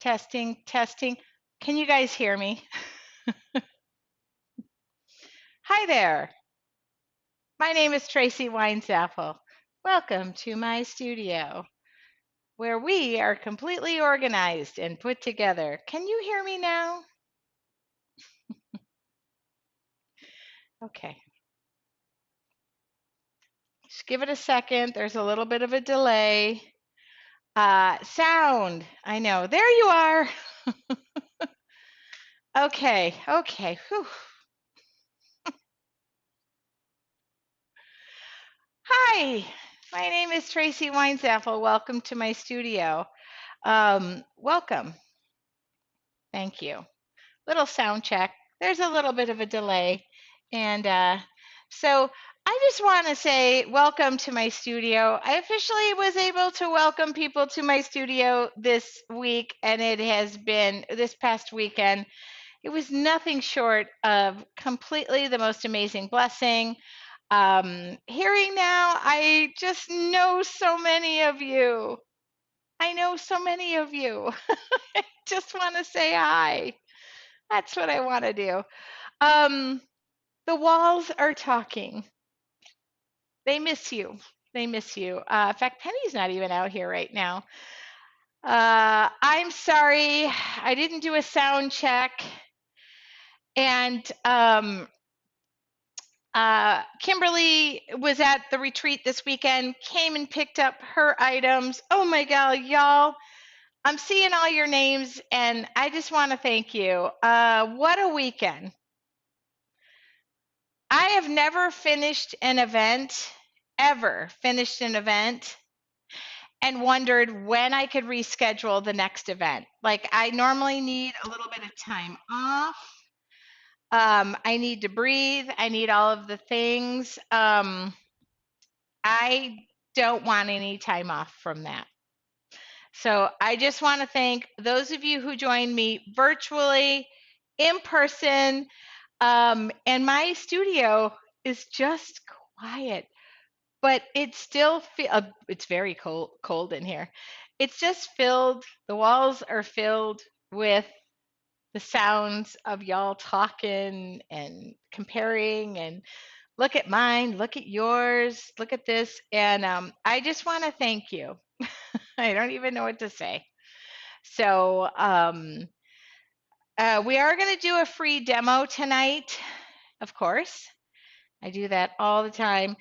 Testing, testing. Can you guys hear me? Hi there. My name is Tracy Weinsappel. Welcome to my studio, where we are completely organized and put together. Can you hear me now? Okay. Just give it a second. There's a little bit of a delay. Sound. I know. There you are. Okay. Okay. Whew. Hi. My name is Tracy Weinsappel. Welcome to my studio. Welcome. Thank you. Little sound check. There's a little bit of a delay. And so I just want to say welcome to my studio. I officially was able to welcome people to my studio this week, and it has been this past weekend. It was nothing short of completely the most amazing blessing. Hearing now, I just know so many of you. I know so many of you. I just want to say hi. That's what I want to do. Um, the walls are talking. They miss you. They miss you. In fact, Penny's not even out here right now. I'm sorry. I didn't do a sound check. And Kimberly was at the retreat this weekend, came and picked up her items. Oh my God, y'all. I'm seeing all your names, and I just want to thank you. What a weekend. I have never finished an event, ever finished an event, and wondered when I could reschedule the next event. Like, I normally need a little bit of time off. I need to breathe. I need all of the things. I don't want any time off from that. So I just want to thank those of you who joined me virtually, in person, and my studio is just quiet, but it's very cold in here. It's just filled, the walls are filled with the sounds of y'all talking and comparing and look at mine, look at yours, look at this. And I just want to thank you. I don't even know what to say. So we are going to do a free demo tonight, of course. I do that all the time.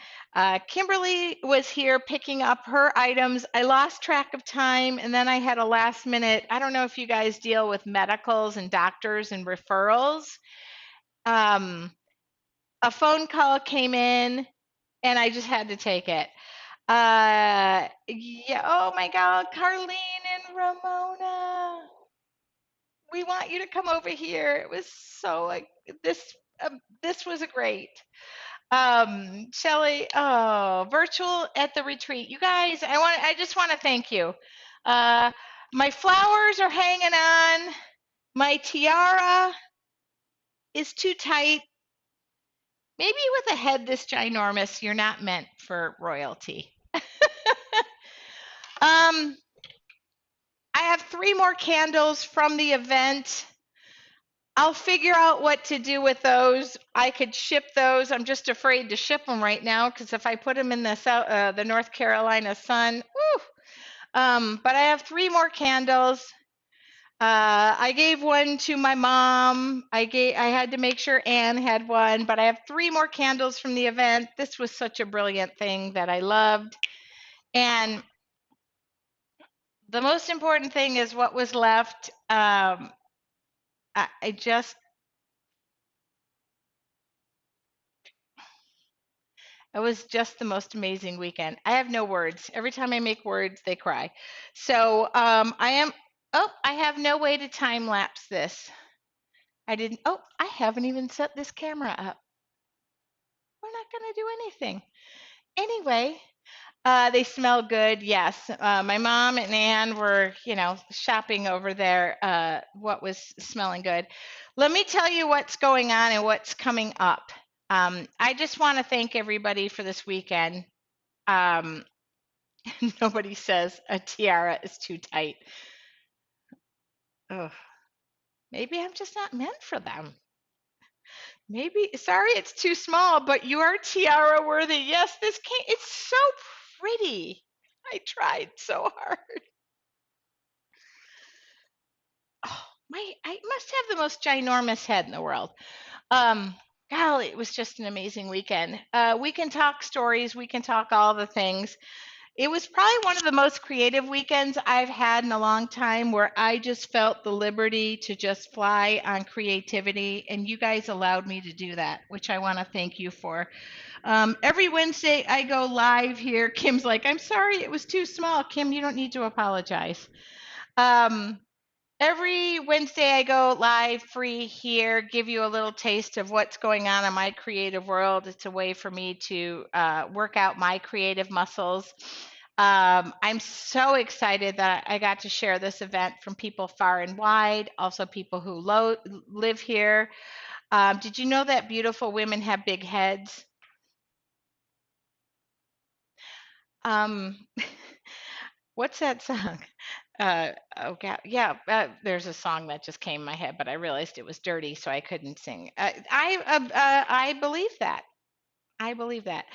Kimberly was here picking up her items. I lost track of time, and then I had a last minute. I don't know if you guys deal with medicals and doctors and referrals. Um, a phone call came in, and I just had to take it. Yeah. Oh my God, Carlene and Ramona, we want you to come over here. It was so like this. This was a great. Shelley, oh, virtual at the retreat. You guys, I just want to thank you. Uh, my flowers are hanging on. My tiara is too tight. Maybe with a head this ginormous, you're not meant for royalty. Um, I have 3 more candles from the event. I'll figure out what to do with those. I could ship those. I'm just afraid to ship them right now because if I put them in the North Carolina sun, whew. But I have 3 more candles. I gave one to my mom. I had to make sure Anne had one, but I have 3 more candles from the event. This was such a brilliant thing that I loved. And the most important thing is what was left. I just It was just the most amazing weekend. I have no words. Every time I make words, they cry. So I have no way to time lapse this. I haven't even set this camera up. We're not going to do anything. Anyway, they smell good. Yes. My mom and Ann were, shopping over there, what was smelling good. Let me tell you what's going on and what's coming up. I just want to thank everybody for this weekend. Um, Nobody says a tiara is too tight. Oh, maybe I'm just not meant for them. Maybe, sorry, it's too small, but you are tiara worthy. Yes, this can't, it's so pretty. I tried so hard. Oh, I must have the most ginormous head in the world. Um, Golly, it was just an amazing weekend. We can talk stories, we can talk all the things. It was probably one of the most creative weekends I've had in a long time where I just felt the liberty to just fly on creativity, and you guys allowed me to do that, which I want to thank you for. Every Wednesday I go live here. Kim's like, I'm sorry, it was too small. Kim, you don't need to apologize. Um, Every Wednesday, I go live free here, give you a little taste of what's going on in my creative world. It's a way for me to work out my creative muscles. I'm so excited that I got to share this event from people far and wide, also people who live here. Did you know that beautiful women have big heads? Um, what's that song? Oh God, yeah. There's a song that just came in my head, but I realized it was dirty, so I couldn't sing. I believe that. I believe that.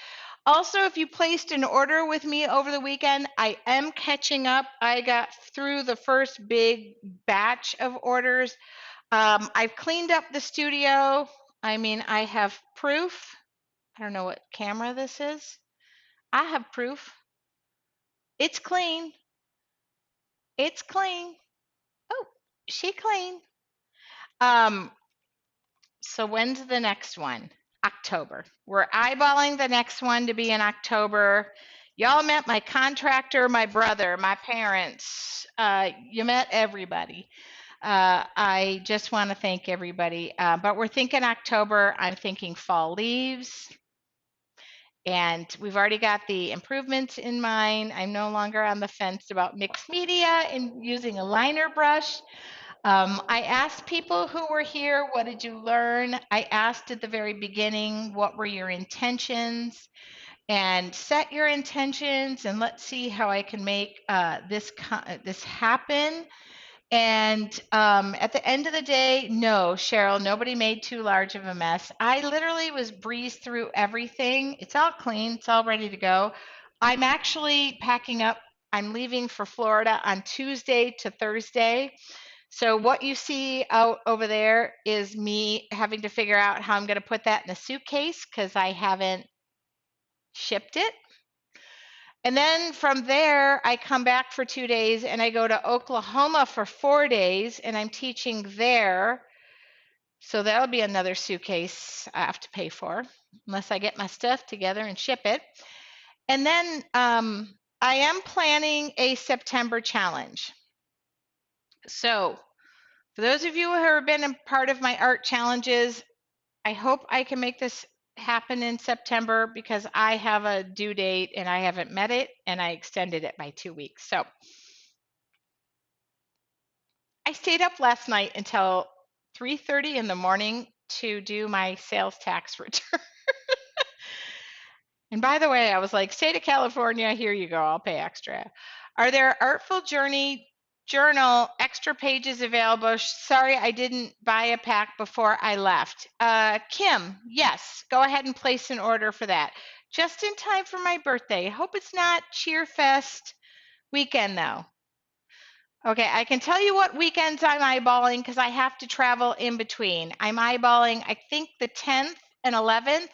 Also, if you placed an order with me over the weekend, I am catching up. I got through the first big batch of orders. I've cleaned up the studio. I mean, I have proof. I don't know what camera this is. I have proof. It's clean. It's clean. Oh, she clean. Um, so when's the next one? October. We're eyeballing the next one to be in October. Y'all met my contractor, my brother, my parents. You met everybody. I just want to thank everybody. But we're thinking October. I'm thinking fall leaves. And we've already got the improvements in mind. I'm no longer on the fence about mixed media and using a liner brush. I asked people who were here, what did you learn? I asked at the very beginning, what were your intentions? And set your intentions, and let's see how I can make this happen. And at the end of the day, no, Cheryl, nobody made too large of a mess. I literally was breezed through everything. It's all clean, it's all ready to go. I'm actually packing up. I'm leaving for Florida on Tuesday to Thursday. So what you see out over there is me having to figure out how I'm going to put that in a suitcase because I haven't shipped it. And then from there, I come back for 2 days and I go to Oklahoma for 4 days and I'm teaching there. So that'll be another suitcase I have to pay for unless I get my stuff together and ship it. And then I am planning a September challenge. So for those of you who have been a part of my art challenges, I hope I can make this happen in September because I have a due date and I haven't met it and I extended it by 2 weeks. So I stayed up last night until 3:30 in the morning to do my sales tax return. And by the way, I was like, state of California, here you go, I'll pay extra. Are there Artful Journey journal extra pages available? Sorry, I didn't buy a pack before I left. Kim, yes, go ahead and place an order for that. Just in time for my birthday. Hope it's not Cheer Fest weekend though. Okay, I can tell you what weekends I'm eyeballing because I have to travel in between. I'm eyeballing, I think, the 10th and 11th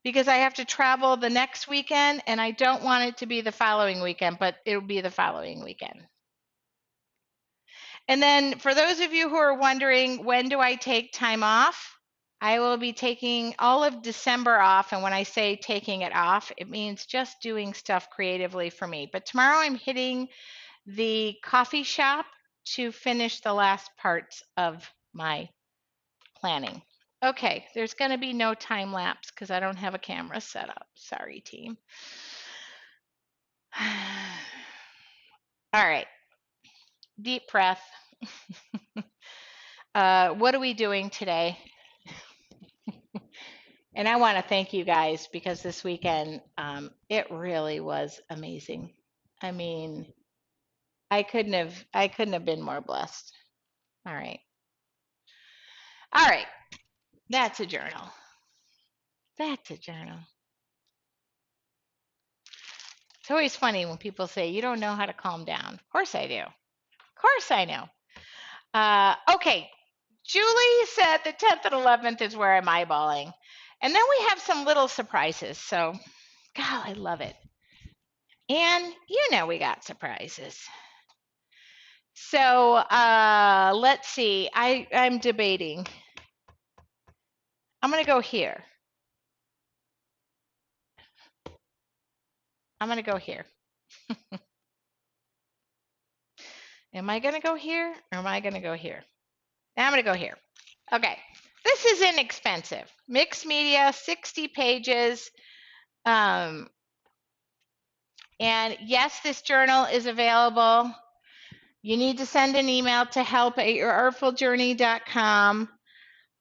because I have to travel the next weekend and I don't want it to be the following weekend, but it'll be the following weekend. And then for those of you who are wondering, when do I take time off? I will be taking all of December off. And when I say taking it off, it means just doing stuff creatively for me. But tomorrow I'm hitting the coffee shop to finish the last parts of my planning. Okay, there's going to be no time lapse because I don't have a camera set up. Sorry, team. All right, deep breath. What are we doing today? And I want to thank you guys because this weekend, it really was amazing. I mean, I couldn't have been more blessed. All right. All right. That's a journal. That's a journal. It's always funny when people say, you don't know how to calm down. Of course I do. Of course I know. Okay. Julie said the 10th and 11th is where I'm eyeballing. And then we have some little surprises. So, God, I love it. And you know we got surprises. So let's see. I'm debating. I'm going to go here. I'm going to go here. Am I going to go here or am I going to go here? I'm going to go here. Okay. This is inexpensive. Mixed media, 60 pages. And yes, this journal is available. You need to send an email to help@yourartfuljourney.com.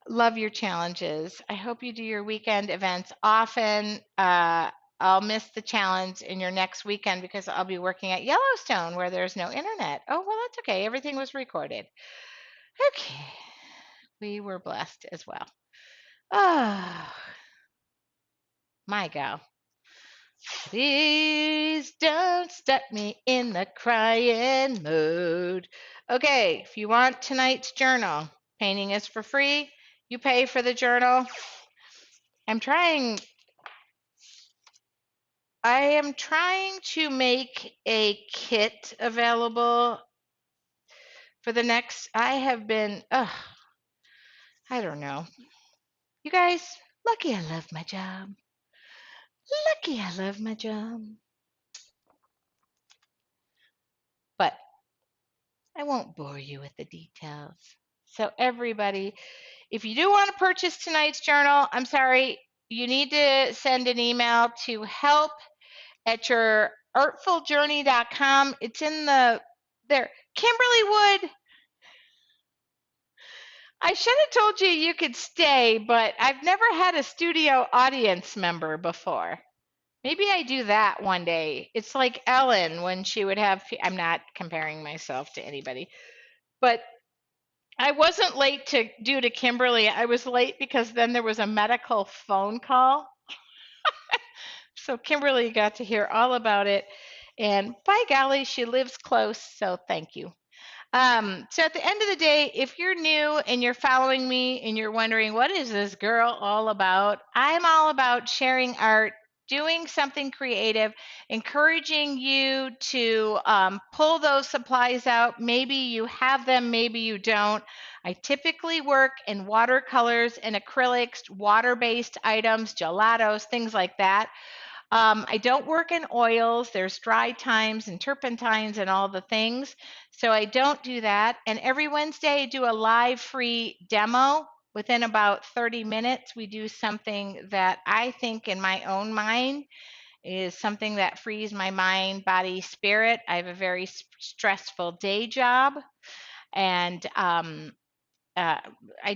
Love your challenges. I hope you do your weekend events often. I'll miss the challenge in your next weekend because I'll be working at Yellowstone where there's no internet. Oh, well, that's okay. Everything was recorded. Okay. We were blessed as well. Oh, my gal. Please don't stuck me in the crying mood. Okay, if you want tonight's journal, painting is for free. You pay for the journal. I am trying to make a kit available for the next. I don't know. You guys, lucky I love my job. Lucky I love my job. But I won't bore you with the details. So everybody, if you do want to purchase tonight's journal, I'm sorry, you need to send an email to help@yourartfuljourney.com. It's in there. Kimberly Wood, I should have told you you could stay, but I've never had a studio audience member before. Maybe I do that one day. It's like Ellen when she would have, I'm not comparing myself to anybody, but I wasn't late due to Kimberly. I was late because then there was a medical phone call. So Kimberly got to hear all about it. And by golly, she lives close. So thank you. So at the end of the day, if you're new and you're following me and you're wondering, what is this girl all about? I'm all about sharing art, doing something creative, encouraging you to pull those supplies out. Maybe you have them, maybe you don't. I typically work in watercolors and acrylics, water-based items, gelatos, things like that. I don't work in oils. There's dry times and turpentines and all the things. So I don't do that. And every Wednesday, I do a live free demo. Within about 30 minutes, we do something that I think in my own mind is something that frees my mind, body, spirit. I have a very stressful day job. And I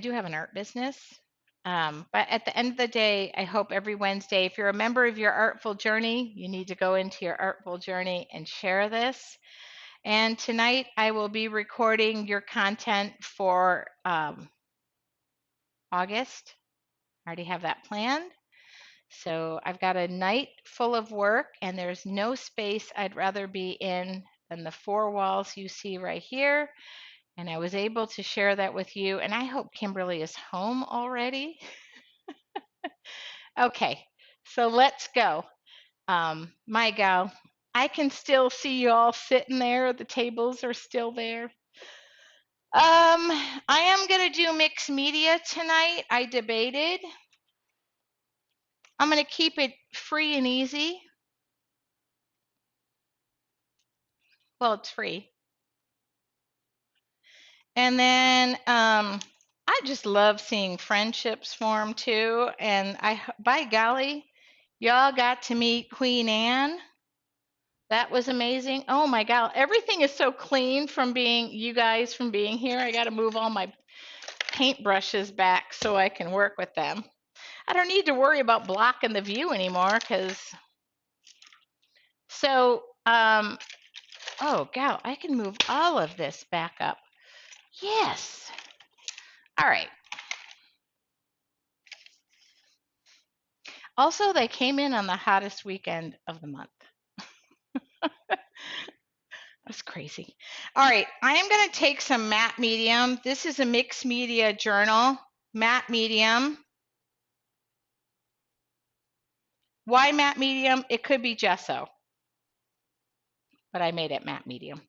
do have an art business. But at the end of the day, I hope every Wednesday, if you're a member of your Artful Journey, you need to go into your Artful Journey and share this. And tonight, I will be recording your content for August. I already have that planned. So I've got a night full of work, and there's no space I'd rather be in than the four walls you see right here. And I was able to share that with you. And I hope Kimberly is home already. Okay, so let's go. My gal, I can still see you all sitting there. The tables are still there. I am going to do mixed media tonight. I debated. I'm going to keep it free and easy. Well, it's free. And then I just love seeing friendships form too. And by golly, y'all got to meet Queen Anne. That was amazing. Oh my God. Everything is so clean from you guys from being here. I got to move all my paintbrushes back so I can work with them. I don't need to worry about blocking the view anymore oh, gal, I can move all of this back up. Yes. All right. Also, they came in on the hottest weekend of the month. That's crazy. All right, I am going to take some matte medium. This is a mixed media journal, matte medium. Why matte medium? It could be gesso, but I made it matte medium.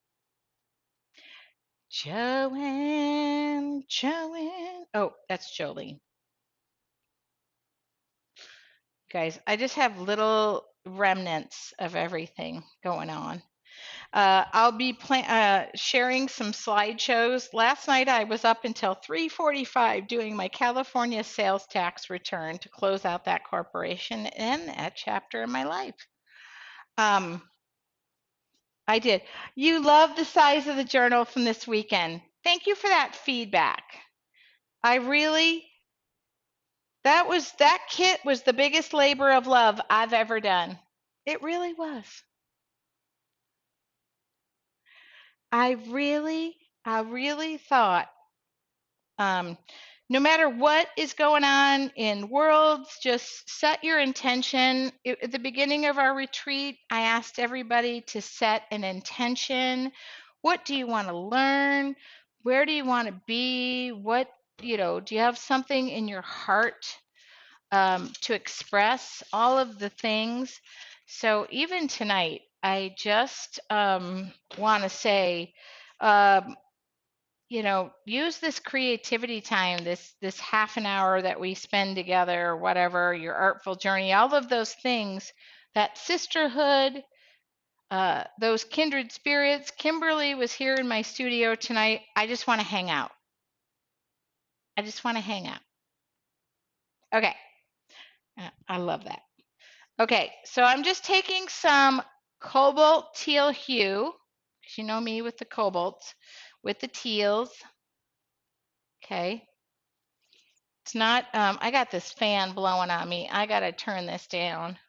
Joanne, Joanne. Oh, that's Jolene. Guys, I just have little remnants of everything going on. I'll be sharing some slideshows. Last night I was up until 3:45 doing my California sales tax return to close out that corporation and that chapter in my life. I did. You love the size of the journal from this weekend. Thank you for that feedback. I really, that kit was the biggest labor of love I've ever done. It really was. I really thought, um, no matter what is going on in worlds, just set your intention. At the beginning of our retreat, I asked everybody to set an intention. What do you want to learn? Where do you want to be? Do you have something in your heart to express? All of the things. So even tonight, I just want to say, um, use this creativity time, this half an hour that we spend together, or whatever, your artful journey, all of those things, that sisterhood, those kindred spirits. Kimberly was here in my studio tonight. I just want to hang out. I just want to hang out. Okay. I love that. Okay, so I'm just taking some cobalt teal hue, because you know me with the cobalts, with the teals. Okay. It's not, I got this fan blowing on me. I got to turn this down.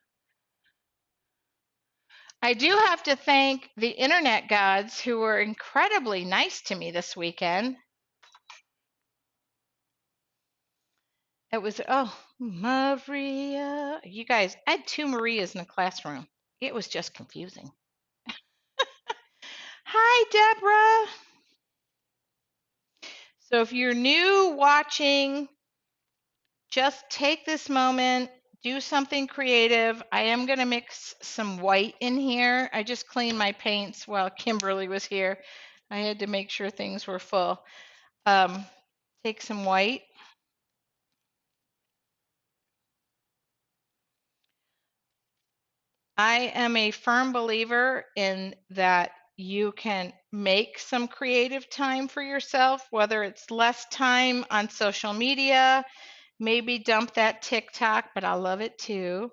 I do have to thank the internet gods who were incredibly nice to me this weekend. It was, oh, Maria. You guys, I had two Marias in the classroom. It was just confusing. Hi, Deborah. So if you're new watching, just take this moment, do something creative. I am going to mix some white in here. I just cleaned my paints while Kimberly was here. I had to make sure things were full. Take some white. I am a firm believer in that you can make some creative time for yourself, whether it's less time on social media, maybe dump that TikTok, but I love it too.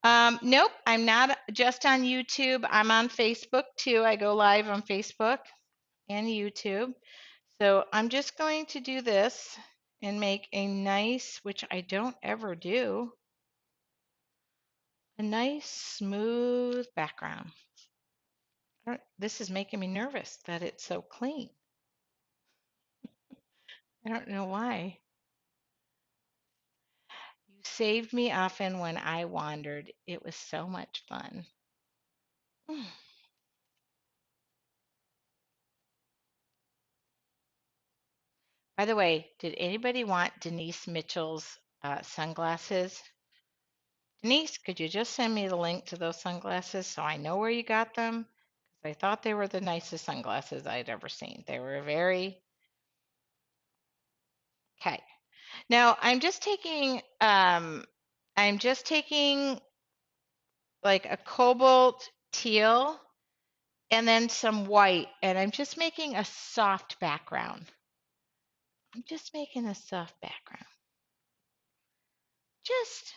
Nope, I'm not just on YouTube. I'm on Facebook too. I go live on Facebook and YouTube. So I'm just going to do this and make a nice, which I don't ever do, a nice smooth background. This is making me nervous that it's so clean. I don't know why. You saved me often when I wandered. It was so much fun. By the way, did anybody want Denise Mitchell's sunglasses? Denise, could you just send me the link to those sunglasses so I know where you got them? Because I thought they were the nicest sunglasses I'd ever seen. They were very okay. Now I'm just taking like a cobalt teal and then some white, and I'm just making a soft background. I'm just making a soft background. Just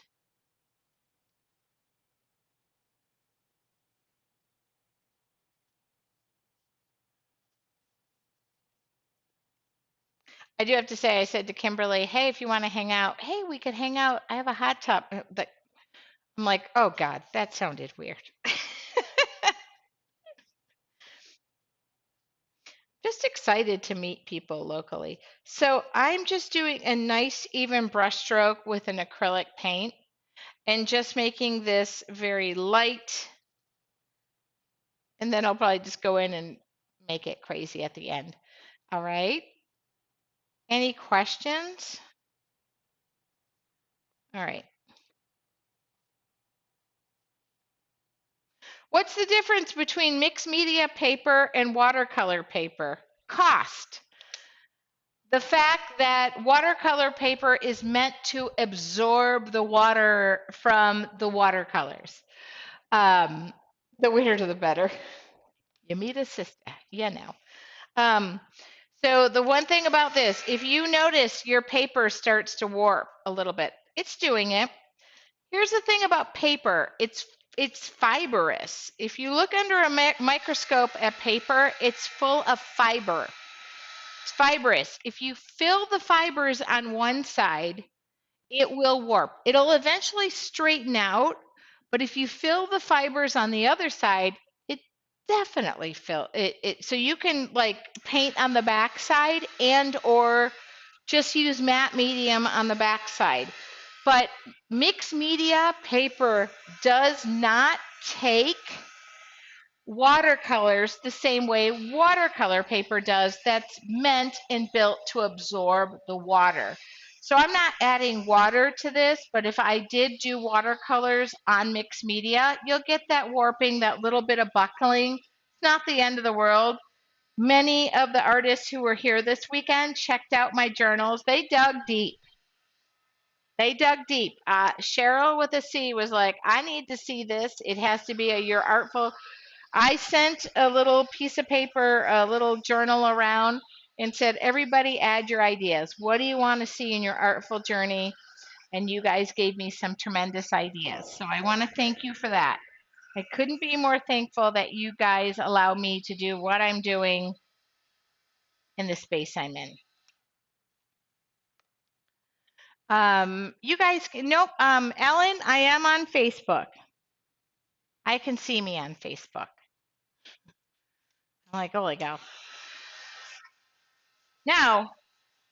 I do have to say, I said to Kimberly, hey, if you want to hang out, hey, we could hang out. I have a hot tub. I'm like, oh God, that sounded weird. Just excited to meet people locally. So I'm just doing a nice even brush stroke with an acrylic paint and just making this very light. And then I'll probably just go in and make it crazy at the end. All right. Any questions? All right. What's the difference between mixed media paper and watercolor paper? Cost. The fact that watercolor paper is meant to absorb the water from the watercolors. Um, the weirder the better. You meet a sister, you know. Um, so the one thing about this, if you notice your paper starts to warp a little bit, it's doing it. Here's the thing about paper, it's fibrous. If you look under a microscope at paper, it's full of fiber. It's fibrous. If you fill the fibers on one side, it will warp. It'll eventually straighten out, but if you fill the fibers on the other side, it definitely fill it. So you can like paint on the back side and or just use matte medium on the back side. But mixed media paper does not take watercolors the same way watercolor paper does, that's meant and built to absorb the water. So I'm not adding water to this, but if I did do watercolors on mixed media, you'll get that warping, that little bit of buckling. It's not the end of the world. Many of the artists who were here this weekend checked out my journals. They dug deep. They dug deep. Cheryl with a C was like, I need to see this. It has to be a Your Artful. I sent a little piece of paper, a little journal around and said, everybody add your ideas. What do you want to see in your artful journey? And you guys gave me some tremendous ideas. So I want to thank you for that. I couldn't be more thankful that you guys allow me to do what I'm doing in the space I'm in. You guys, nope. Ellen, I am on Facebook. I can see me on Facebook. I'm like, holy cow. Now,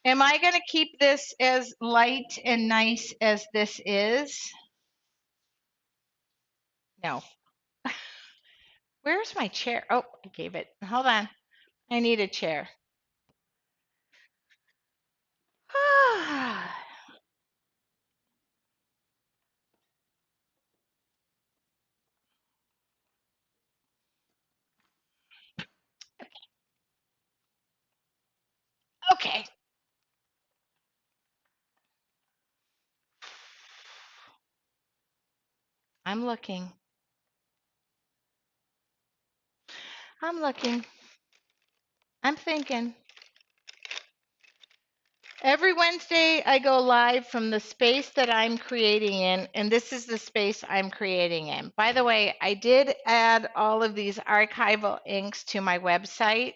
am I going to keep this as light and nice as this is? No. Where's my chair? Oh, I gave it. Hold on. I need a chair. Okay. I'm looking. I'm looking. I'm thinking. Every Wednesday, I go live from the space that I'm creating in, and this is the space I'm creating in. By the way, I did add all of these archival inks to my website.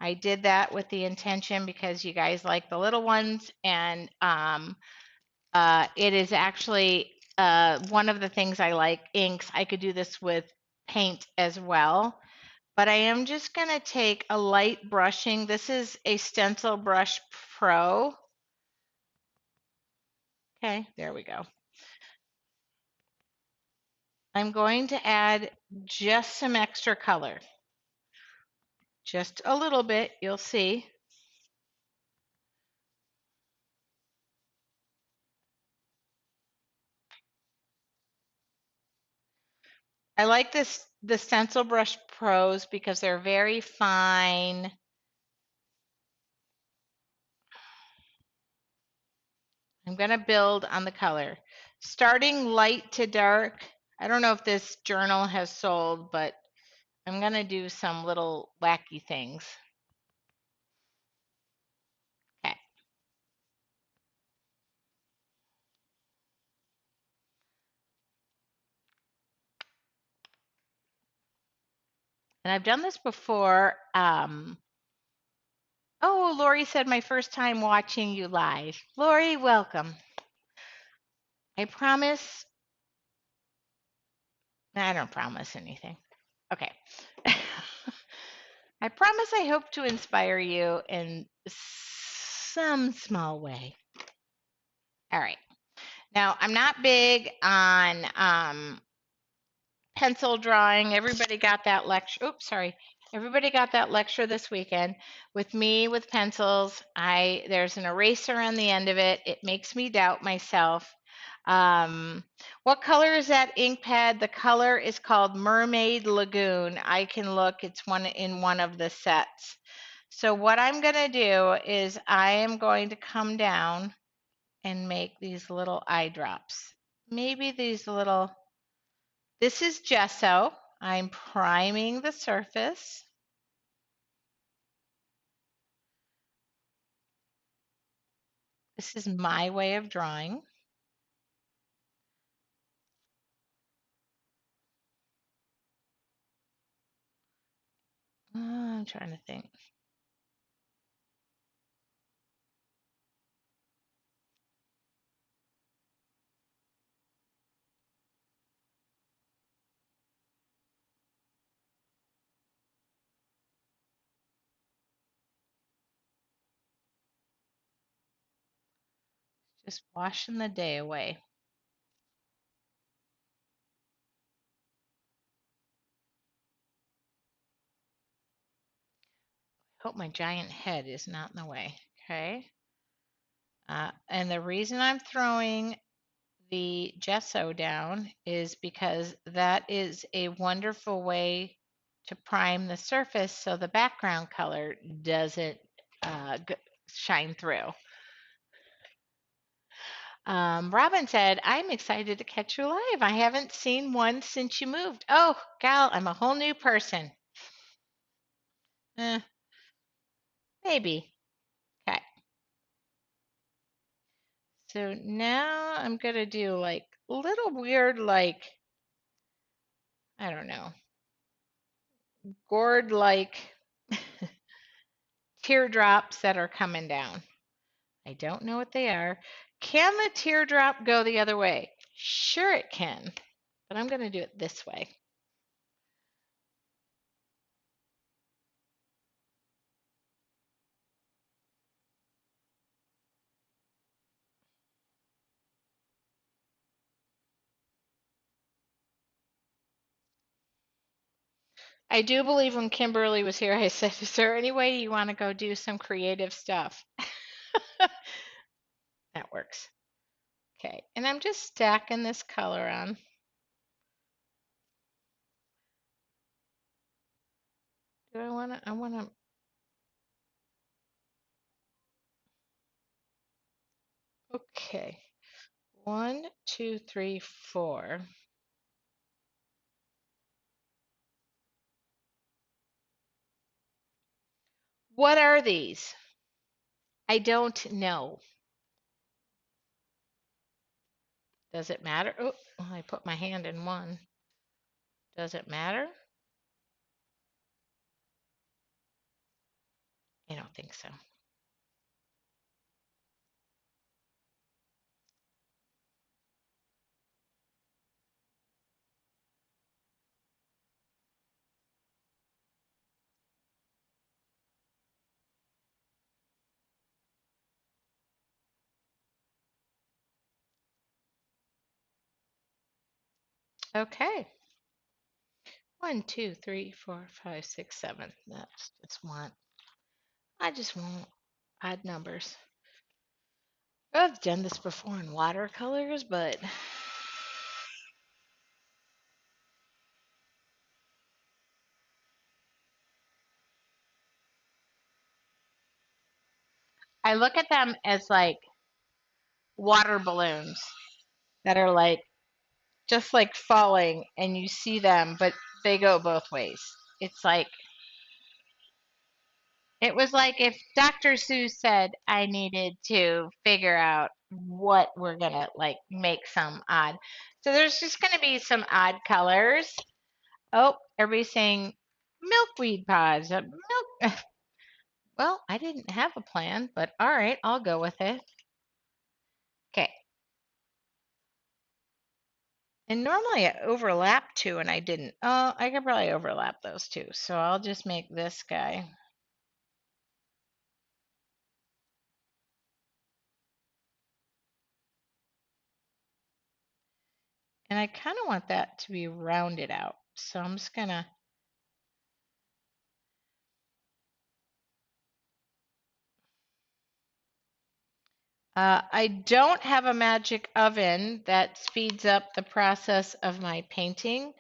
I did that with the intention because you guys like the little ones, and it is actually one of the things I like, inks. I could do this with paint as well, but I am just going to take a light brushing. This is a Stencil Brush Pro. Okay, there we go. I'm going to add just some extra color. Just a little bit, you'll see. I like the Stencil Brush Pros because they're very fine. I'm going to build on the color. Starting light to dark. I don't know if this journal has sold, but I'm going to do some little wacky things. Okay. And I've done this before. Oh, Lori said my first time watching you live. Lori, welcome. I promise. I don't promise anything. Okay. I promise I hope to inspire you in some small way. All right. Now, I'm not big on pencil drawing. Everybody got that lecture. Oops, sorry. Everybody got that lecture this weekend. With me with pencils, I there's an eraser on the end of it. It makes me doubt myself. What color is that ink pad? The color is called Mermaid Lagoon. I can look. It's one in one of the sets. So what I'm going to do is I am going to come down and make these little eye drops. Maybe these little this is gesso. I'm priming the surface. This is my way of drawing. I'm trying to think. Just washing the day away. Hope my giant head is not in the way. Okay. And the reason I'm throwing the gesso down is because that is a wonderful way to prime the surface so the background color doesn't shine through. Robin said, I'm excited to catch you live. I haven't seen one since you moved. Oh, gal, I'm a whole new person. Eh, maybe. Okay. So now I'm going to do like little weird, like, I don't know, gourd like teardrops that are coming down. I don't know what they are. Can the teardrop go the other way? Sure, it can, but I'm going to do it this way. I do believe when Kimberly was here, I said, is there any way you want to go do some creative stuff? That works. Okay, and I'm just stacking this color on. Do I want to, okay. 1, 2, 3, 4. What are these? I don't know. Does it matter? Oh, I put my hand in one. Does it matter? I don't think so. Okay. 1, 2, 3, 4, 5, 6, 7. That's just one. I just want odd numbers. I've done this before in watercolors, but I look at them as like water balloons that are like just like falling and you see them, but they go both ways. It's like it was like if Dr. Seuss said I needed to figure out what we're gonna like make some odd. So there's just gonna be some odd colors. Oh, everybody's saying milkweed pods. Milk. Well, I didn't have a plan, but all right, I'll go with it. Okay. And normally I overlap two and I didn't. Oh, I could probably overlap those two. So I'll just make this guy. And I kind of want that to be rounded out. So I'm just gonna, I don't have a magic oven that speeds up the process of my painting,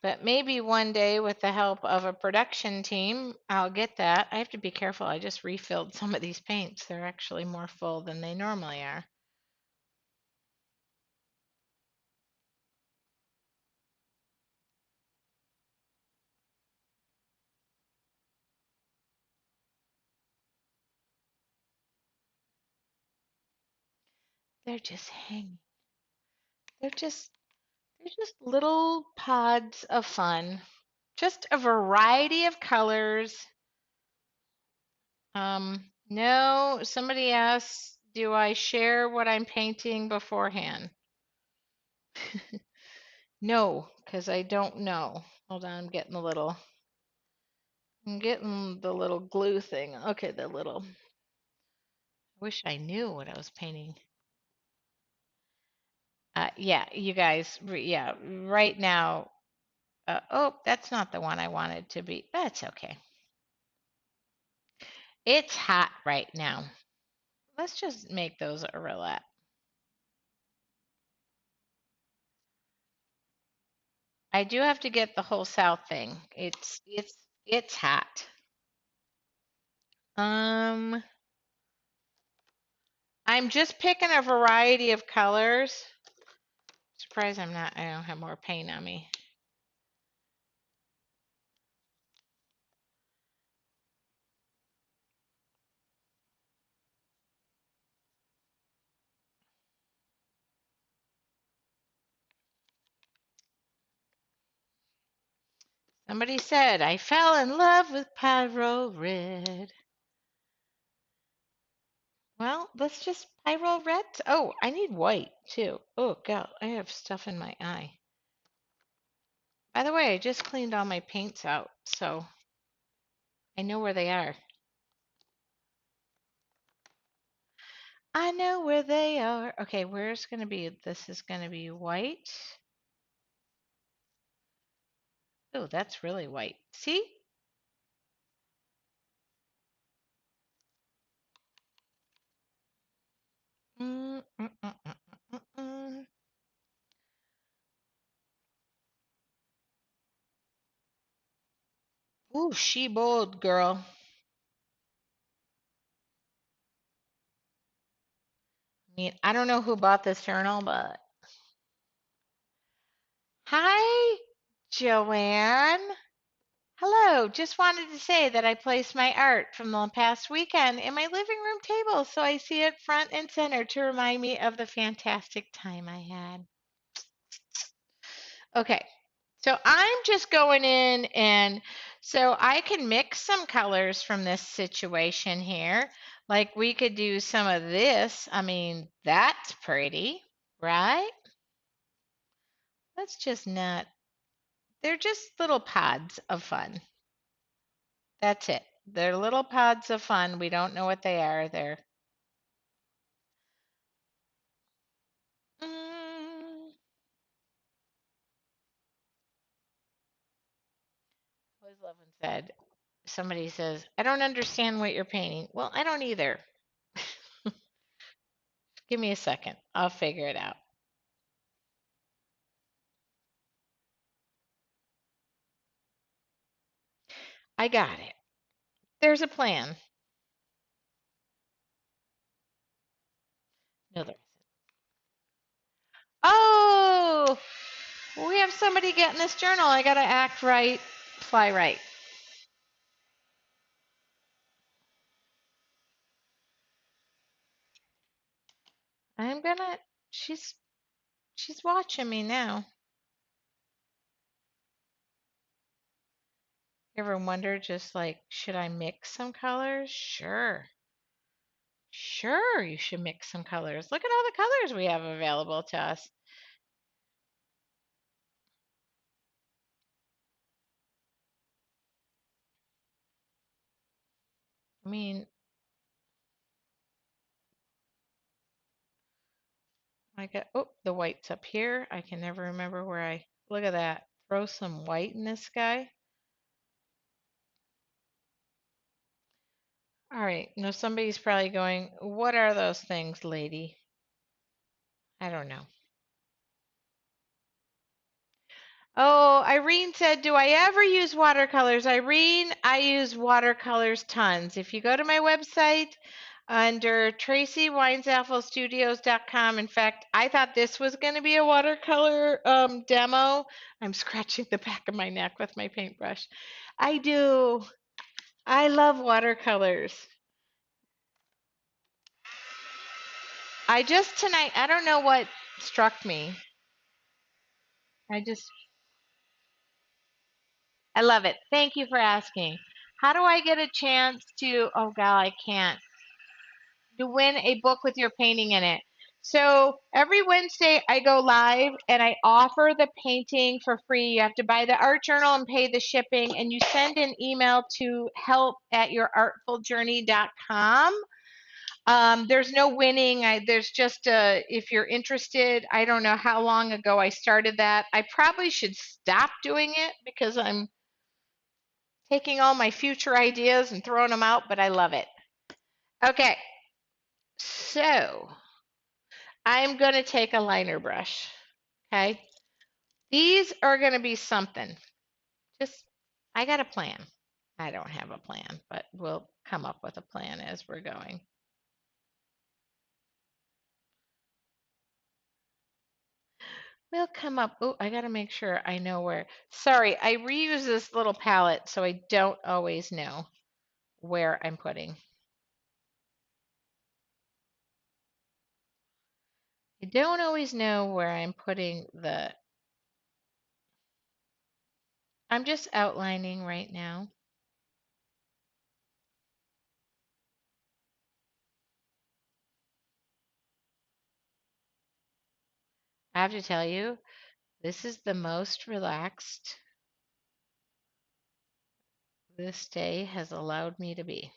but maybe one day with the help of a production team, I'll get that. I have to be careful. I just refilled some of these paints. They're actually more full than they normally are. They're just hanging. They're just they're just little pods of fun. Just a variety of colors. No, somebody asked, do I share what I'm painting beforehand? No, because I don't know. Hold on, I'm getting the little glue thing. Okay, the little, I wish I knew what I was painting. Yeah, you guys, yeah, right now, oh, that's not the one I wanted to be. That's okay. It's hot right now. Let's just make those overlap. I do have to get the whole south thing. It's hot. Um, I'm just picking a variety of colors. Surprised I don't have more paint on me. Somebody said I fell in love with Pyro Red. Well, let's just Pyro Red. Oh, I need white too. Oh God, I have stuff in my eye. By the way, I just cleaned all my paints out, so I know where they are. I know where they are. Okay, where's gonna be? This is gonna be white. Oh, that's really white. See? Mm, mm, mm, mm, mm, mm. Ooh, she bold, girl. I mean, I don't know who bought this journal, but hi, Joanne. Hello. Just wanted to say that I placed my art from the past weekend in my living room table so I see it front and center to remind me of the fantastic time I had. Okay. So I'm just going in and so I can mix some colors from this situation here. Like we could do some of this. I mean, that's pretty, right? Let's just not, they're just little pods of fun. That's it. They're little pods of fun. We don't know what they are. They're, mm, Liz Levin said, somebody says, I don't understand what you're painting. Well, I don't either. Give me a second. I'll figure it out. I got it. There's a plan. No, there isn't. Oh, we have somebody getting this journal. I got to act right, fly right. I'm gonna, she's, she's watching me now. You ever wonder just like, should I mix some colors? Sure. Sure, you should mix some colors. Look at all the colors we have available to us. I mean, I got, oh, the white's up here. I can never remember where look at that. Throw some white in this guy. All right. Now somebody's probably going, what are those things, lady? I don't know. Oh, Irene said, do I ever use watercolors? Irene, I use watercolors tons. If you go to my website under TracyWeinsApfelStudios.com, in fact, I thought this was going to be a watercolor demo. I'm scratching the back of my neck with my paintbrush. I do. I love watercolors. I just tonight, I don't know what struck me. I just I love it. Thank you for asking. How do I get a chance to, oh God, I can't, to win a book with your painting in it? So every Wednesday I go live and I offer the painting for free. You have to buy the art journal and pay the shipping, and you send an email to help@yourartfuljourney.com. There's no winning. There's just if you're interested, I don't know how long ago I started that. I probably should stop doing it because I'm taking all my future ideas and throwing them out, but I love it. Okay, so I'm going to take a liner brush. Okay, these are going to be something. Just, I got a plan. I don't have a plan, but we'll come up with a plan as we're going. We'll come up. Oh, I got to make sure I know where. Sorry, I reuse this little palette, so I don't always know where I'm putting. I don't always know where I'm putting the. I'm just outlining right now. I have to tell you, this is the most relaxed this day has allowed me to be.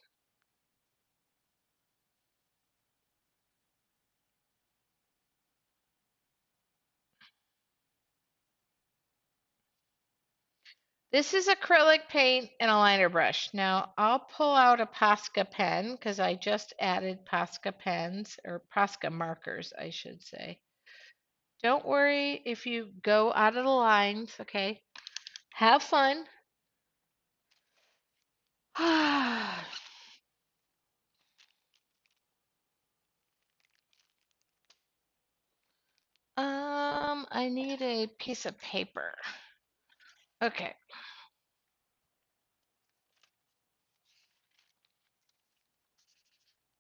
This is acrylic paint and a liner brush. Now I'll pull out a Posca pen because I just added Posca pens, or Posca markers, I should say. Don't worry if you go out of the lines, okay? Have fun. I need a piece of paper. Okay,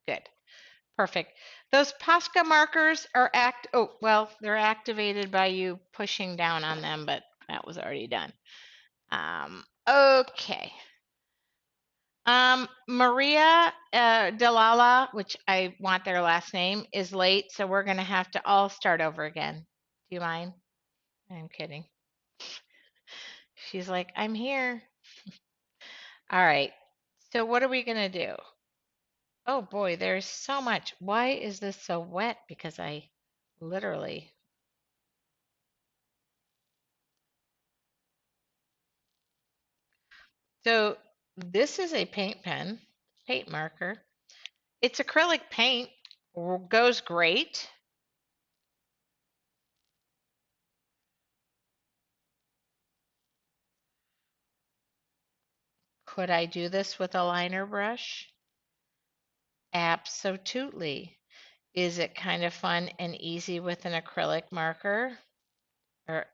good. Perfect. Those Posca markers are they're activated by you pushing down on them, but that was already done. Okay. Maria Delala, which I want their last name, is late, so we're gonna have to all start over again. Do you mind? I'm kidding. She's like, I'm here. All right. So what are we gonna do? Oh boy, there's so much. Why is this so wet? Because I literally. So this is a paint pen, paint marker. It's acrylic paint, goes great. Could I do this with a liner brush? Absolutely. Is it kind of fun and easy with an acrylic marker? Or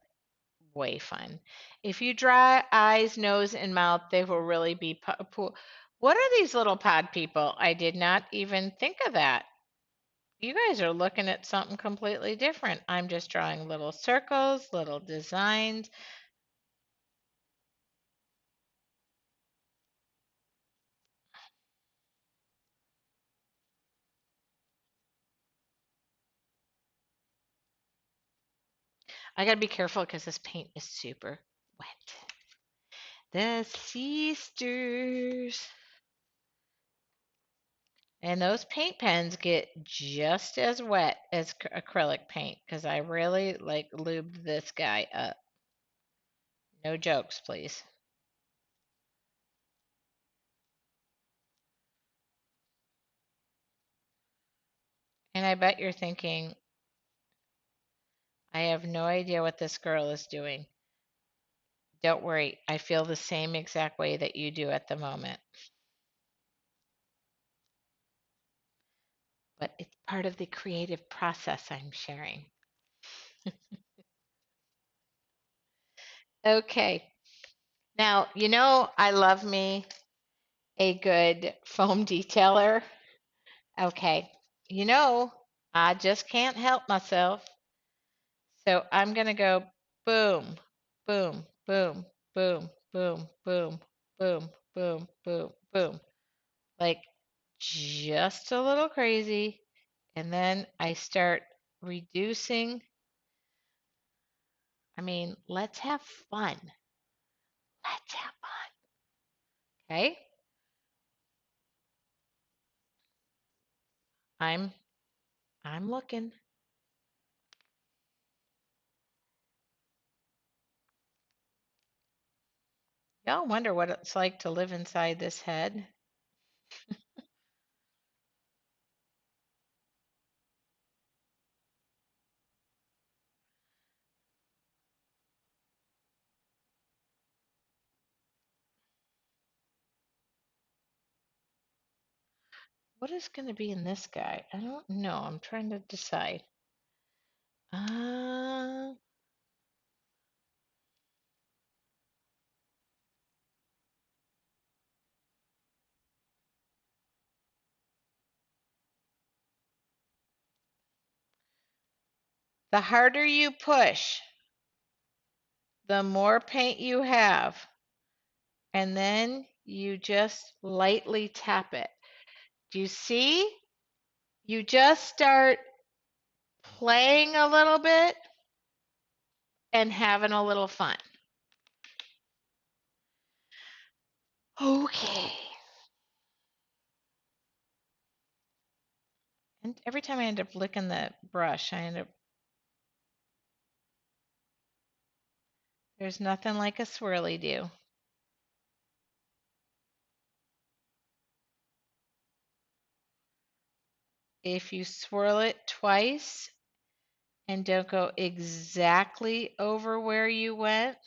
way fun. If you draw eyes, nose, and mouth, they will really be What are these little pod people? I did not even think of that. You guys are looking at something completely different. I'm just drawing little circles, little designs. I got to be careful because this paint is super wet. The sisters. And those paint pens get just as wet as acrylic paint because I really like lubed this guy up. No jokes, please. And I bet you're thinking, I have no idea what this girl is doing. Don't worry, I feel the same exact way that you do at the moment. But it's part of the creative process I'm sharing. Okay. Now, I love me a good foam detailer. Okay. You know, I just can't help myself. So I'm going to go boom, boom, boom, boom, boom, boom, boom, boom, boom, boom. Like just a little crazy. And then I start reducing. I mean, let's have fun. Let's have fun. Okay? I'm I'm looking. Y'all wonder what it's like to live inside this head. What is going to be in this guy? I don't know. I'm trying to decide. Uh, the harder you push, the more paint you have. And then you just lightly tap it. Do you see? You just start playing a little bit and having a little fun. Okay. And every time I end up licking the brush, there's nothing like a swirly do. If you swirl it twice and don't go exactly over where you went,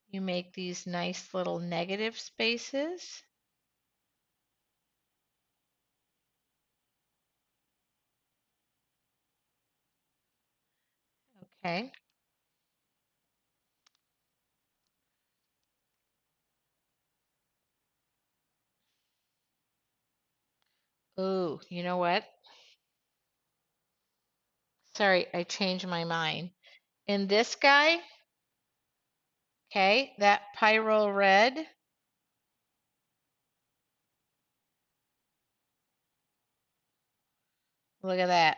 you make these nice little negative spaces. Okay. Ooh, you know what? Sorry, I changed my mind. In this guy, okay, that pyro red, look at that.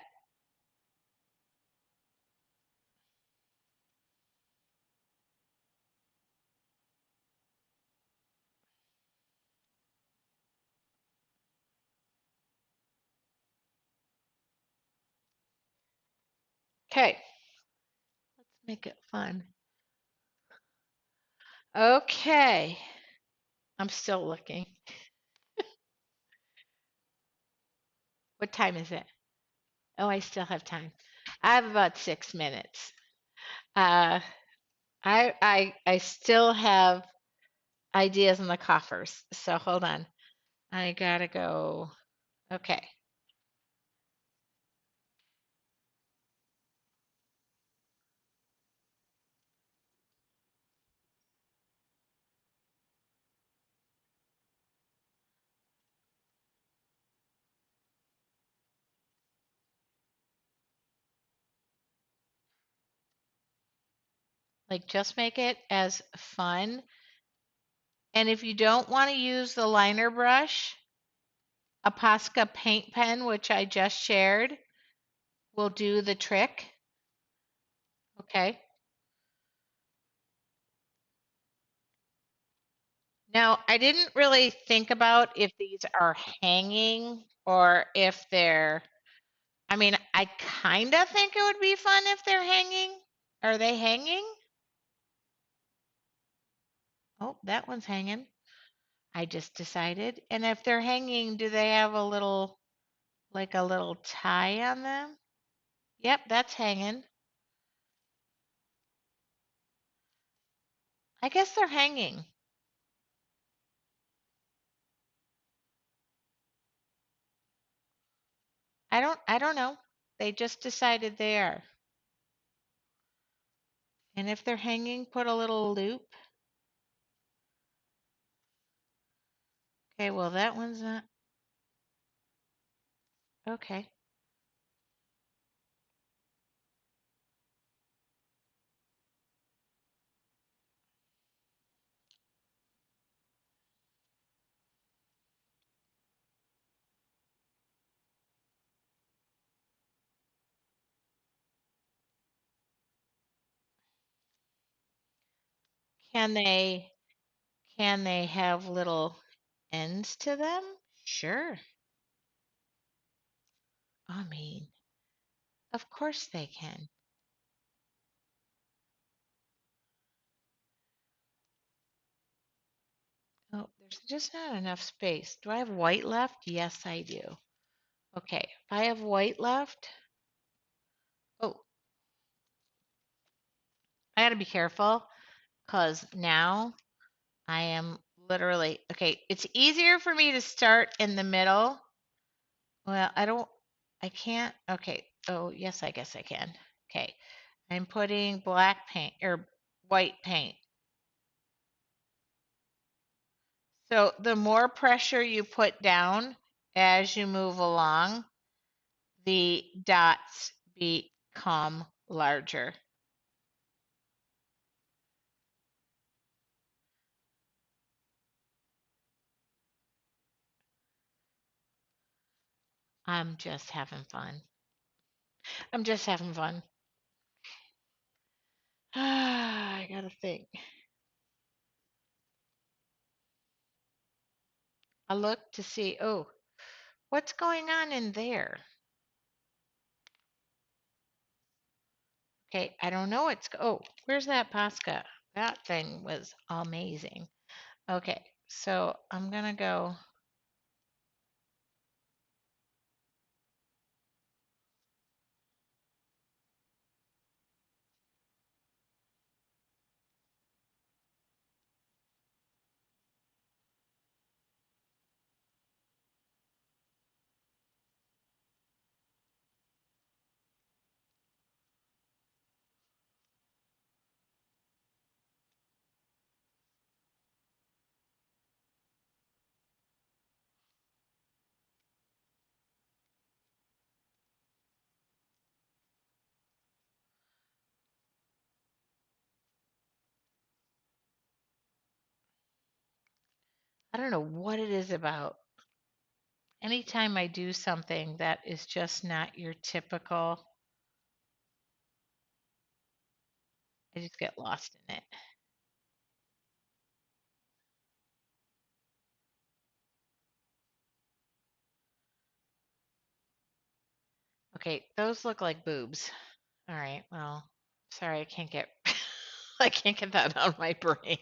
Okay, let's make it fun. Okay, I'm still looking. What time is it? Oh, I still have time. I have about 6 minutes. Uh, I still have ideas in the coffers. So hold on. I gotta go. Okay. Like just make it as fun. And if you don't want to use the liner brush, a Posca paint pen, which I just shared, will do the trick. Okay. Now, I didn't really think about if these are hanging or if they're, I mean, I kind of think it would be fun if they're hanging. Are they hanging? Oh, that one's hanging. I just decided. And if they're hanging, do they have a little, like a little tie on them? Yep, that's hanging. I guess they're hanging. I don't know. They just decided they are. And if they're hanging, put a little loop. Okay, well that one's not okay. Can they can they have little ends to them? Sure. I mean, of course they can. Oh, there's just not enough space. Do I have white left? Yes, I do. Okay, if I have white left, oh, I gotta be careful because now I am literally, okay, it's easier for me to start in the middle. Well, I can't, okay. Oh, yes, I guess I can. Okay, I'm putting black paint or white paint. So the more pressure you put down as you move along, the dots become larger. I'm just having fun. I'm just having fun. I gotta think. I look to see, oh, what's going on in there? Okay, I don't know. Oh, where's that Posca? That thing was amazing. Okay, so I'm gonna go. I don't know what it is about. Anytime I do something that is just not your typical, I just get lost in it. Okay, those look like boobs. All right, well, sorry, I can't get I can't get that out of my brain.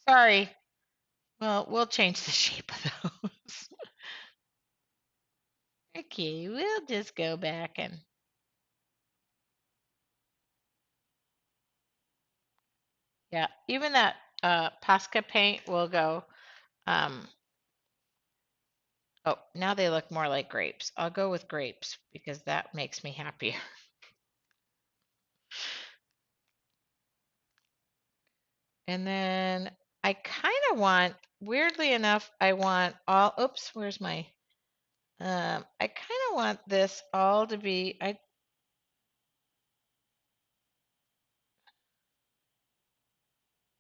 Sorry. Well, we'll change the shape of those. Okay, we'll just go back and yeah, even that Posca paint will go. Um, oh, now they look more like grapes. I'll go with grapes because that makes me happier. And then I kind of want, weirdly enough, I want all, oops, where's my, I kind of want this all to be,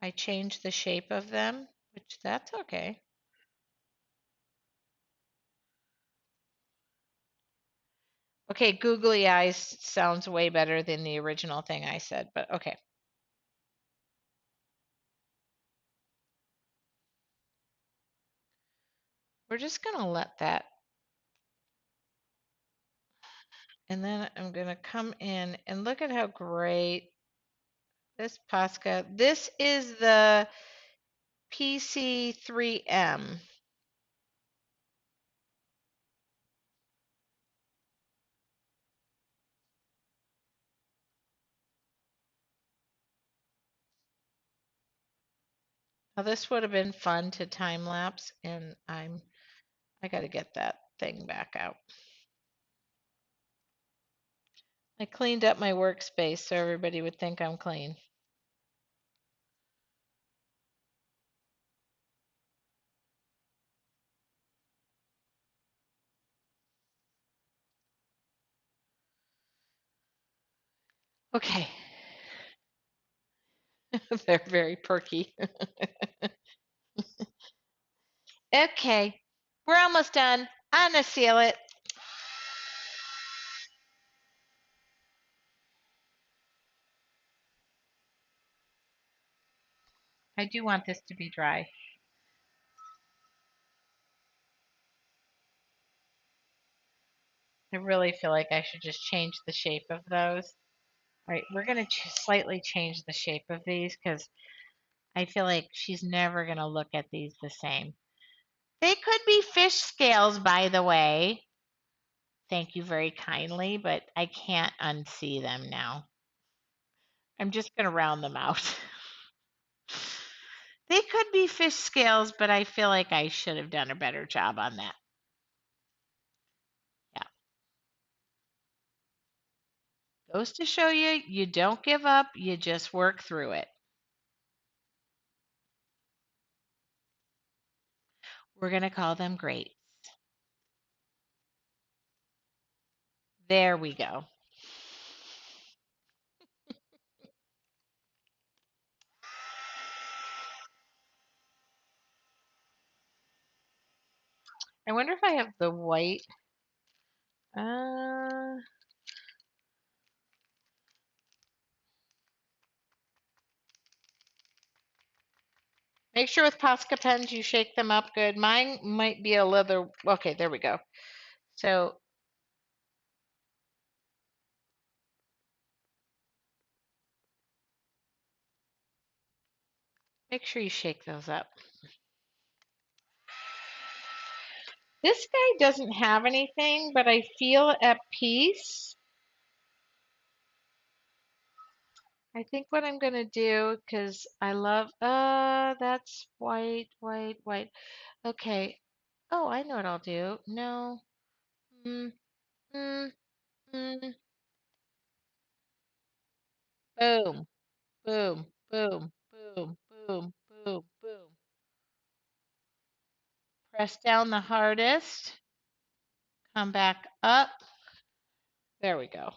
I changed the shape of them, which that's okay. Okay, googly eyes sounds way better than the original thing I said, but okay. we're just going to let that. And then I'm going to come in and look at how great this Posca. This is the PC3M. Now this would have been fun to time lapse, and I got to get that thing back out. I cleaned up my workspace so everybody would think I'm clean. Okay. They're very perky. Okay, we're almost done. I'm gonna seal it. I do want this to be dry. I really feel like I should just change the shape of those. All right, we're gonna slightly change the shape of these because I feel like she's never gonna look at these the same. They could be fish scales, by the way. Thank you very kindly, but I can't unsee them now. I'm just gonna round them out. They could be fish scales, but I feel like I should have done a better job on that. Yeah. Goes to show you, you don't give up, you just work through it. We're going to call them greats. There we go. I wonder if I have the white. Make sure with Posca pens you shake them up good. Mine might be a leather. Okay, there we go. So make sure you shake those up. This guy doesn't have anything, but I feel at peace. I think what I'm going to do, because I love, that's white, white, white. Okay. Oh, I know what I'll do. No. Mm, mm, mm. Boom, boom, boom, boom, boom, boom, boom. Press down the hardest. Come back up. There we go.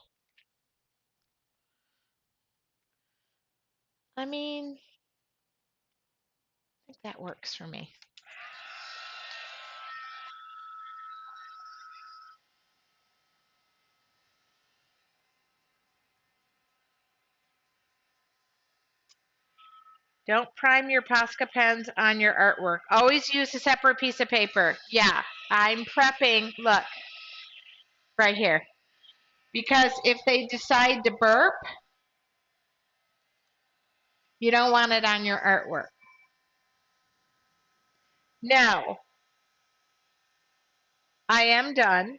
I mean, I think that works for me. Don't prime your Posca pens on your artwork. Always use a separate piece of paper. Yeah, I'm prepping. Look, right here. Because if they decide to burp, you don't want it on your artwork. Now, I am done.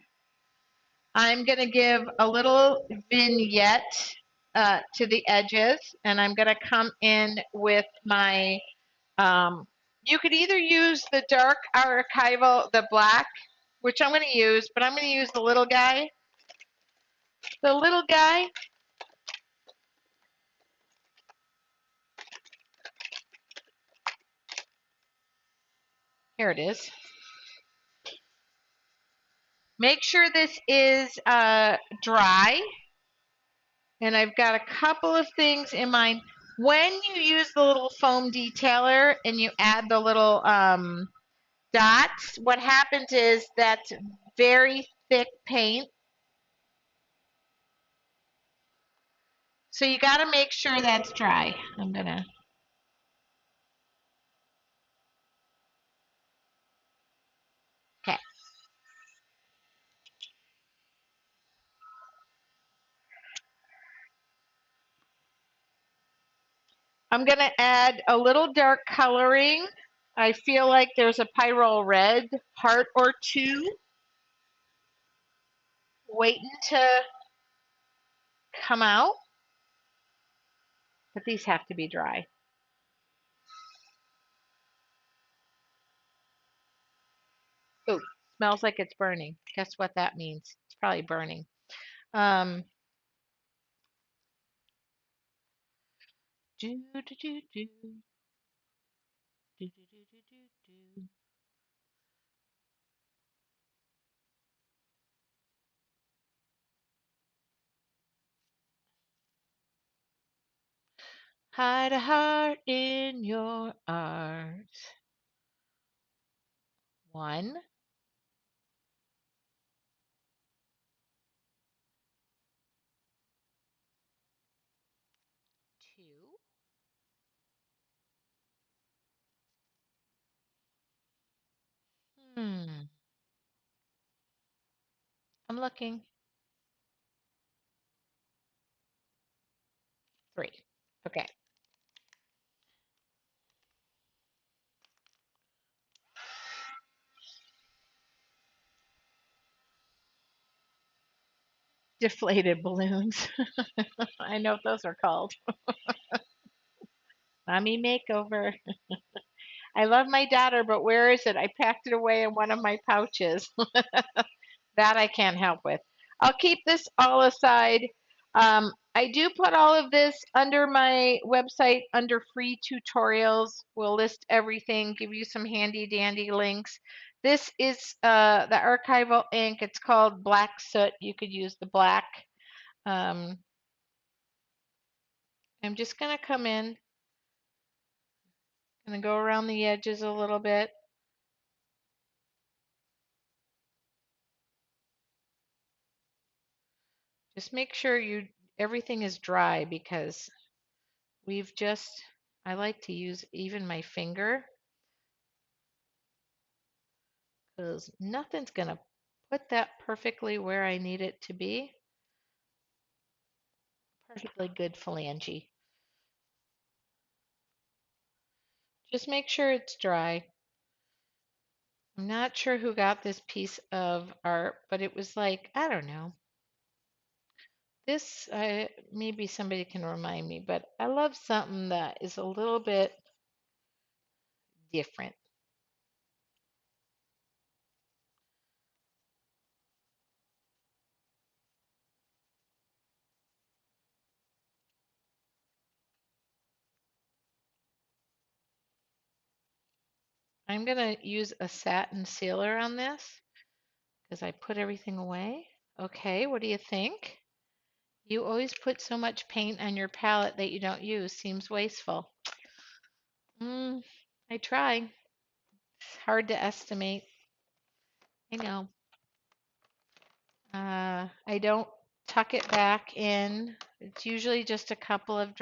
I'm going to give a little vignette to the edges, and I'm going to come in with my, you could either use the dark archival, the black, which I'm going to use, but I'm going to use the little guy. The little guy, here it is. Make sure this is dry. And I've got a couple of things in mind. When you use the little foam detailer and you add the little dots, what happens is that's very thick paint. So you got to make sure that's dry. I'm going to. I'm going to add a little dark coloring. I feel like there's a pyrrole red heart or two waiting to come out, but these have to be dry. Ooh, smells like it's burning. Guess what that means? It's probably burning. Um, do, do, do, do, do, do, do, do. Hide a heart in your arms. 1, 2. Hmm. I'm looking. 3. Okay. Deflated balloons. I know what those are called. Mommy makeover. I love my daughter, but where is it? I packed it away in one of my pouches. That I can't help with. I'll keep this all aside. I do put all of this under my website under free tutorials. We'll list everything, give you some handy dandy links. This is the archival ink. It's called Black Soot. You could use the black. Um, I'm just going to come in, going to go around the edges a little bit. Just make sure everything is dry because we've just, I like to use even my finger because nothing's going to put that perfectly where I need it to be. Perfectly good phalange. Just make sure it's dry. I'm not sure who got this piece of art, but it was like, I don't know. This, maybe somebody can remind me, but I love something that is a little bit different. I'm going to use a satin sealer on this because I put everything away. Okay, what do you think? You always put so much paint on your palette that you don't use. Seems wasteful. I try. It's hard to estimate. I know. I don't tuck it back in. It's usually just a couple of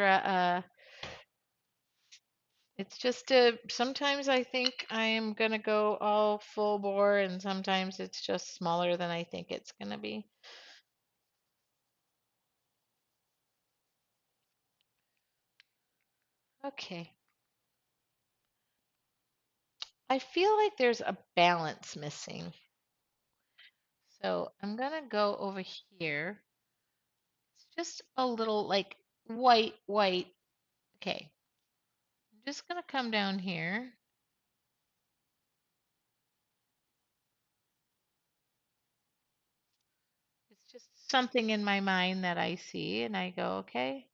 it's just sometimes I think I am gonna go all full bore and sometimes it's just smaller than I think it's gonna be. Okay. I feel like there's a balance missing. So I'm gonna go over here. It's just a little like white, white. Okay. I'm just gonna come down here. It's just something in my mind that I see and I go, okay,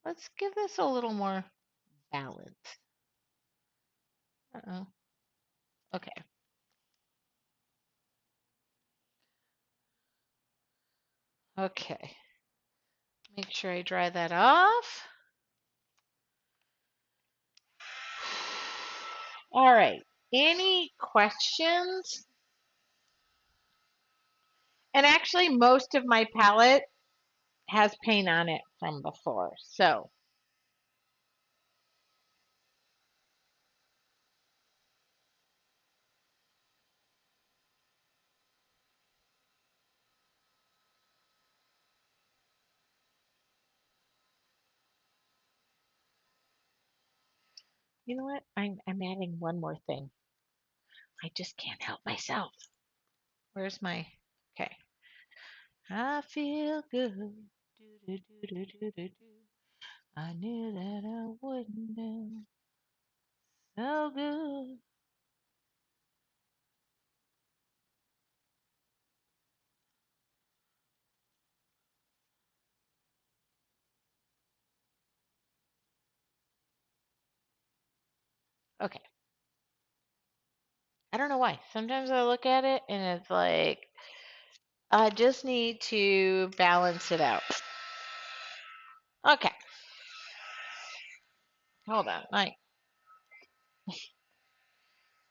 let's give this a little more balance. Uh-oh. Okay. Okay. Make sure I dry that off. All right. Any questions? And actually, most of my palette has paint on it from before. So, You know what? I'm adding one more thing. I just can't help myself. Where's my okay? I feel good. Do, do, do, do, do, do, do. I knew that I wouldn't do so good. Okay. I don't know why. Sometimes I look at it and it's like I just need to balance it out. Okay. Hold on.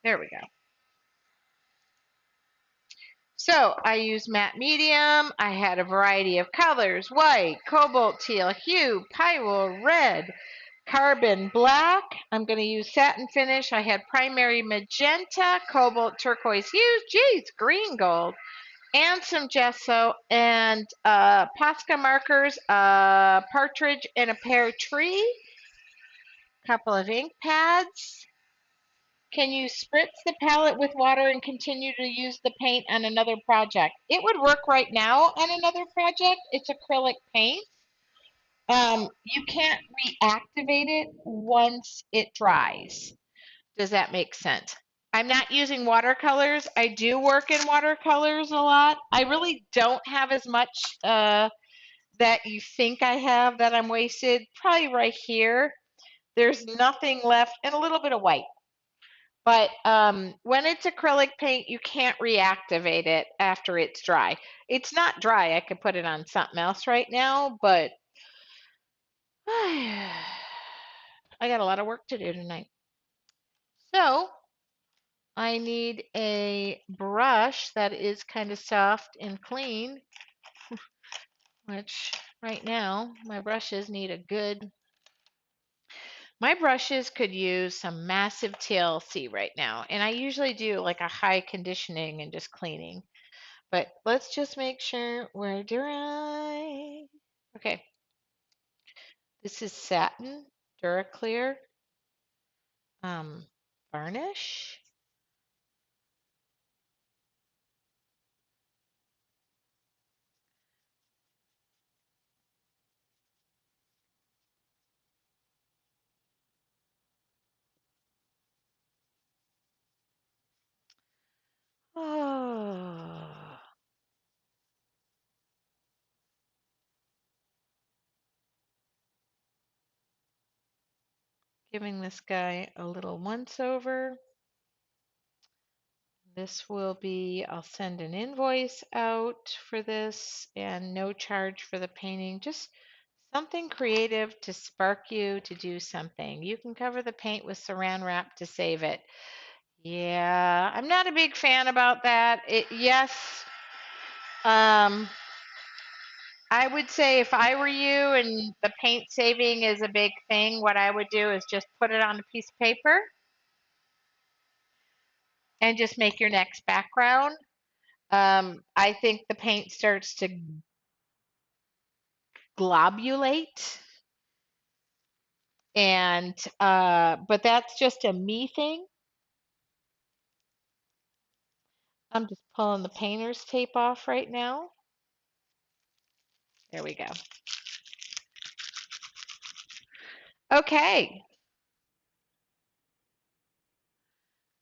There we go. So I used matte medium. I had a variety of colors: white, cobalt teal, hue, pyrrole, red, carbon black. I'm going to use satin finish. I had primary magenta, cobalt turquoise hues, geez, green gold, and some gesso and Posca markers, a partridge and a pear tree, couple of ink pads. Can you spritz the palette with water and continue to use the paint on another project? It would work right now on another project. It's acrylic paint. You can't reactivate it once it dries. Does that make sense? I'm not using watercolors. I do work in watercolors a lot. I really don't have as much that you think I have that I'm wasted. Probably right here. There's nothing left, and a little bit of white. But when it's acrylic paint, you can't reactivate it after it's dry. It's not dry. I could put it on something else right now, but I got a lot of work to do tonight. So I need a brush that is kind of soft and clean, which right now my brushes need a good. My brushes could use some massive TLC right now, and I usually do like a high conditioning and just cleaning. But let's just make sure we're dry. Okay, this is satin Duraclear um, varnish. Oh, giving this guy a little once over. This will be, I'll send an invoice out for this and no charge for the painting. Just something creative to spark you to do something. You can cover the paint with saran wrap to save it. Yeah, I'm not a big fan about that. Yes, I would say if I were you and the paint saving is a big thing, what I would do is just put it on a piece of paper and just make your next background. I think the paint starts to globulate, and but that's just a me thing. I'm just pulling the painter's tape off right now. There we go. Okay,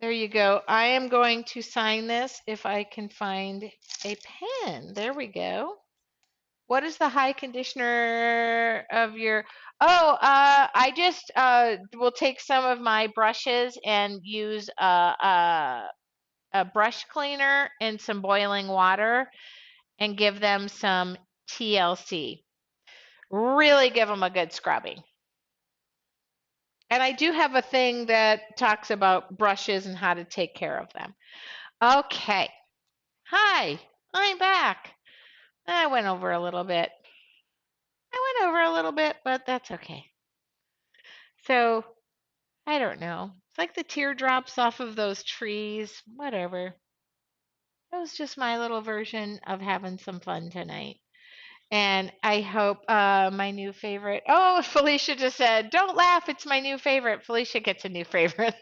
there you go. I am going to sign this if I can find a pen. There we go. What is the high conditioner of your? Oh, I just will take some of my brushes and use a brush cleaner and some boiling water and give them some TLC. Really give them a good scrubbing. And I do have a thing that talks about brushes and how to take care of them. Okay. Hi, I'm back. I went over a little bit. But that's okay. So, I don't know. It's like the teardrops off of those trees, whatever. It was just my little version of having some fun tonight. And I hope my new favorite. Oh, Felicia just said, "Don't laugh, it's my new favorite." Felicia gets a new favorite.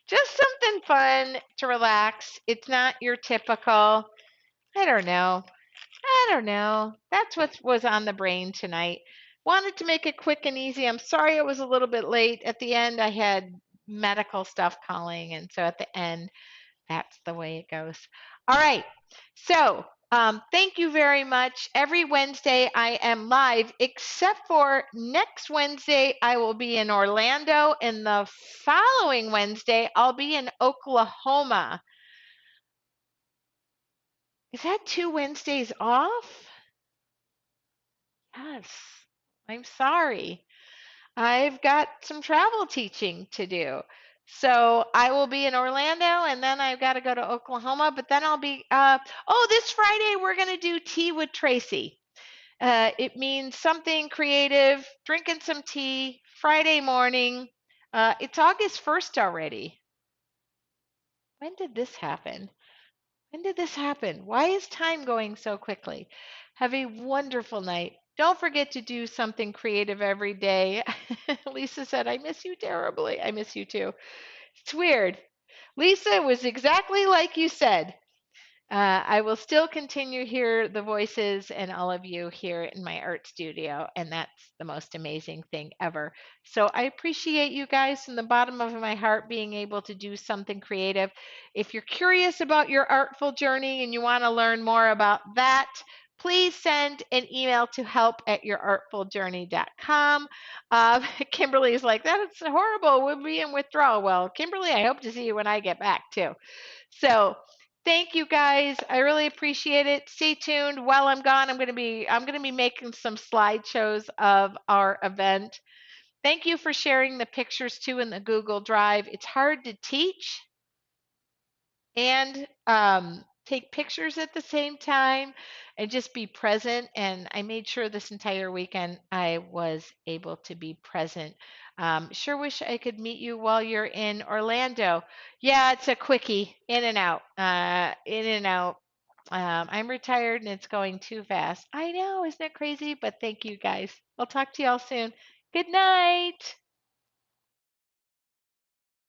Just something fun to relax. It's not your typical, I don't know. I don't know. That's what was on the brain tonight. Wanted to make it quick and easy. I'm sorry it was a little bit late. At the end, I had medical stuff calling, and so at the end, that's the way it goes. All right. So, thank you very much. Every Wednesday, I am live, except for next Wednesday, I will be in Orlando, and the following Wednesday, I'll be in Oklahoma. Is that 2 Wednesdays off? Yes. I'm sorry. I've got some travel teaching to do. So I will be in Orlando and then I've got to go to Oklahoma, but then I'll be, oh, this Friday we're going to do tea with Tracy. It means something creative, drinking some tea, Friday morning. It's August 1st already. When did this happen? When did this happen? Why is time going so quickly? Have a wonderful night. Don't forget to do something creative every day. Lisa said, I miss you terribly. I miss you too. It's weird. Lisa, it was exactly like you said. I will still continue to hear the voices and all of you here in my art studio, and that's the most amazing thing ever. So I appreciate you guys from the bottom of my heart being able to do something creative. If you're curious about your artful journey and you want to learn more about that, please send an email to help@yourartfuljourney.com. Kimberly is like, that's horrible. We'll be in withdrawal. Well, Kimberly, I hope to see you when I get back too. So thank you guys. I really appreciate it. Stay tuned. While I'm gone, I'm going to be making some slideshows of our event. Thank you for sharing the pictures too in the Google Drive. It's hard to teach and take pictures at the same time and just be present. And I made sure this entire weekend I was able to be present. Sure wish I could meet you while you're in Orlando. Yeah, it's a quickie, in and out, in and out. I'm retired and it's going too fast. I know, isn't it crazy? But thank you guys. I'll talk to y'all soon. Good night.